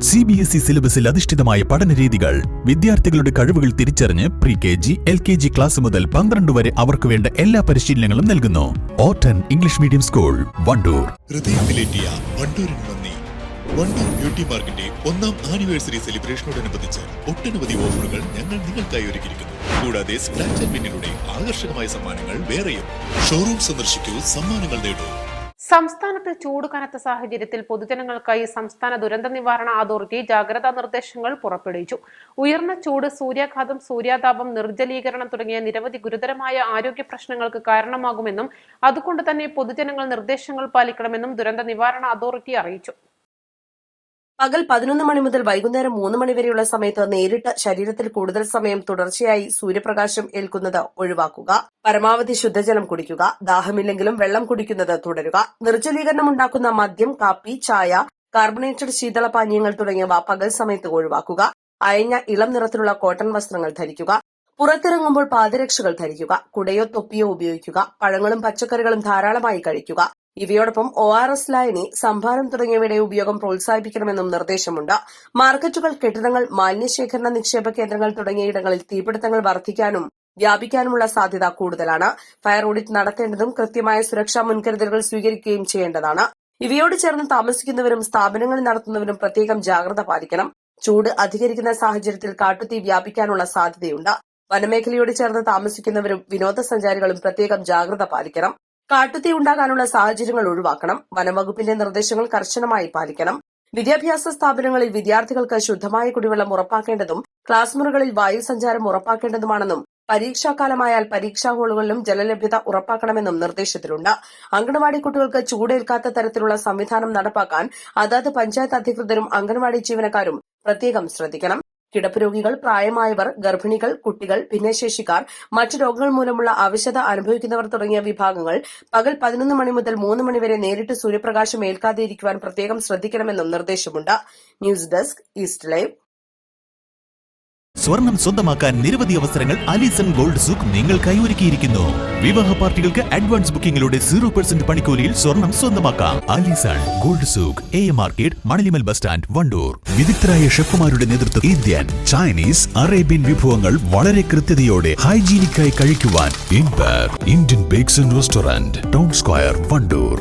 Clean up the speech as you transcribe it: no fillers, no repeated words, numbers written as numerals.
CBSE സിലബസിൽ അധിഷ്ഠിതമായ പഠനരീതികൾ വിദ്യാർത്ഥികളുടെ കഴിവുകൾ തിരിച്ചറിഞ്ഞ് pre-KG, LKG ക്ലാസ് മുതൽ 12 വരെ അവർക്ക് വേണ്ട എല്ലാ പരിശീലനങ്ങളും നൽകുന്നു. Orton English medium school, Wandoor. ഹൃദയത്തിലേറ്റിയ വണ്ടൂരിന് നന്ദി. വണ്ടൂർ ബ്യൂട്ടി മാർക്കിന്റെ 1ാം ആനിവേഴ്സറി സെലിബ്രേഷനോടനുബന്ധിച്ച് ഒട്ടനവധി ഓഫറുകൾ ഞങ്ങൾ നിങ്ങൾക്കായി ഒരുക്കിയിരിക്കുന്നു. കൂടാതെ സ്ക്രാച്ച് ആൻഡ് വിന്നിലൂടെ ആകർഷകമായ സമ്മാനങ്ങൾ വേറെയും. ഷോറൂം സന്ദർശിക്കൂ, സമ്മാനങ്ങൾ നേടൂ. സംസ്ഥാനത്ത് ചൂട് കനത്ത സാഹചര്യത്തിൽ പൊതുജനങ്ങൾക്കായി സംസ്ഥാന ദുരന്ത നിവാരണ അതോറിറ്റി ജാഗ്രതാ നിർദ്ദേശങ്ങൾ പുറപ്പെടുവിച്ചു. ഉയർന്ന ചൂട്, സൂര്യാഘാതം, സൂര്യാതാപം, നിർജ്ജലീകരണം തുടങ്ങിയ നിരവധി ഗുരുതരമായ ആരോഗ്യ പ്രശ്നങ്ങൾക്ക് കാരണമാകുമെന്നും അതുകൊണ്ട് തന്നെ പൊതുജനങ്ങൾ നിർദ്ദേശങ്ങൾ പാലിക്കണമെന്നും ദുരന്ത നിവാരണ അതോറിറ്റി അറിയിച്ചു. പകൽ 11 മണി മുതൽ വൈകുന്നേരം 3 മണി വരെയുള്ള സമയത്ത് നേരിട്ട് ശരീരത്തിൽ കൂടുതൽ സമയം തുടർച്ചയായി സൂര്യപ്രകാശം ഏൽക്കുന്നത് ഒഴിവാക്കുക. പരമാവധി ശുദ്ധജലം കുടിക്കുക. ദാഹമില്ലെങ്കിലും വെള്ളം കുടിക്കുന്നത് തുടരുക. നിർജ്ജലീകരണം ഉണ്ടാക്കുന്ന മദ്യം, കാപ്പി, ചായ, കാർബണേറ്റഡ് ശീതളപാനീയങ്ങൾ തുടങ്ങിയവ പകൽ സമയത്ത് ഒഴിവാക്കുക. അയഞ്ഞ ഇളം നിറത്തിലുള്ള കോട്ടൺ വസ്ത്രങ്ങൾ ധരിക്കുക. പുറത്തിറങ്ങുമ്പോൾ പാദരക്ഷകൾ ധരിക്കുക. കുടയോ തൊപ്പിയോ ഉപയോഗിക്കുക. പഴങ്ങളും പച്ചക്കറികളും ധാരാളമായി കഴിക്കുക. ഇവയോടൊപ്പം ORS ലായനി, സംഭാരം തുടങ്ങിയവയുടെ ഉപയോഗം പ്രോത്സാഹിപ്പിക്കണമെന്നും നിർദ്ദേശമുണ്ട്. മാർക്കറ്റുകൾ, കെട്ടിടങ്ങൾ, മാലിന്യശേഖരണ നിക്ഷേപ കേന്ദ്രങ്ങൾ തുടങ്ങിയ ഇടങ്ങളിൽ തീപിടുത്തങ്ങൾ വർദ്ധിക്കാനും വ്യാപിക്കാനുമുള്ള സാധ്യത കൂടുതലാണ്. ഫയർ ഓഡിറ്റ് നടത്തേണ്ടതും കൃത്യമായ സുരക്ഷാ മുൻകരുതലുകൾ സ്വീകരിക്കുകയും ചെയ്യേണ്ടതാണ്. ഇവയോട് ചേർന്ന് താമസിക്കുന്നവരും സ്ഥാപനങ്ങൾ നടത്തുന്നവരും പ്രത്യേകം ജാഗ്രത പാലിക്കണം. ചൂട് അധികരിക്കുന്ന സാഹചര്യത്തിൽ കാട്ടുതീ വ്യാപിക്കാനുള്ള സാധ്യതയുണ്ട്. വനമേഖലയോട് ചേർന്ന് താമസിക്കുന്നവരും വിനോദസഞ്ചാരികളും പ്രത്യേകം ജാഗ്രത പാലിക്കണം. കാട്ടുതീ ഉണ്ടാകാനുള്ള സാഹചര്യങ്ങൾ ഒഴിവാക്കണം. വനംവകുപ്പിന്റെ നിർദ്ദേശങ്ങൾ കർശനമായി പാലിക്കണം. വിദ്യാഭ്യാസ സ്ഥാപനങ്ങളിൽ വിദ്യാർത്ഥികൾക്ക് ശുദ്ധമായ കുടിവെള്ളം ഉറപ്പാക്കേണ്ടതും ക്ലാസ് മുറികളിൽ വായു സഞ്ചാരം ഉറപ്പാക്കേണ്ടതുമാണെന്നും പരീക്ഷാകാലമായാൽ പരീക്ഷാ ഹാളുകളിലും ജലലഭ്യത ഉറപ്പാക്കണമെന്നും നിർദ്ദേശത്തിലുണ്ട്. അംഗൻവാടി കുട്ടികൾക്ക് ചൂടേൽക്കാത്ത തരത്തിലുള്ള സംവിധാനം നടപ്പാക്കാൻ അതാത് പഞ്ചായത്ത് അധികൃതരും അംഗൻവാടി ജീവനക്കാരും പ്രത്യേകം ശ്രദ്ധിക്കണം. കിടപ്പ് രോഗികൾ, പ്രായമായവർ, ഗർഭിണികൾ, കുട്ടികൾ, ഭിന്നശേഷിക്കാർ, മറ്റ് രോഗങ്ങൾ മൂലമുള്ള അവശത അനുഭവിക്കുന്നവർ തുടങ്ങിയ വിഭാഗങ്ങൾ പകൽ 11 മണി മുതൽ 3 മണി വരെ നേരിട്ട് സൂര്യപ്രകാശം ഏൽക്കാതെയിരിക്കുവാൻ പ്രത്യേകം ശ്രദ്ധിക്കണമെന്നും നിർദ്ദേശമുണ്ട്. News desk, east live. സ്വർണം സ്വന്തമാക്കാൻ നിരവധി അവസരങ്ങൾ അലിസൺ ഗോൾഡ് സൂക്ക് നിങ്ങൾക്കായി ഒരുക്കിയിരിക്കുന്നു. വിവാഹ പാർട്ടികൾക്ക് അഡ്വാൻസ് ബുക്കിംഗിലൂടെ 0% പണിക്കൂലിയിൽ സ്വർണം സ്വന്തമാക്കാം. Alison gold souk, AM market, മണലിമൽ ബസ് സ്റ്റാൻഡ്, വണ്ടൂർ. വിദഗ്ധരായ ഷെഫുമാരുടെ നേതൃത്വം ഇന്ത്യൻ, ചൈനീസ്, അറേബ്യൻ വിഭവങ്ങൾ വളരെ കൃത്യതയോടെ ഹൈജീനിക്കായി കഴിക്കുവാൻ Indian bakes and restaurant, town square, Wandoor.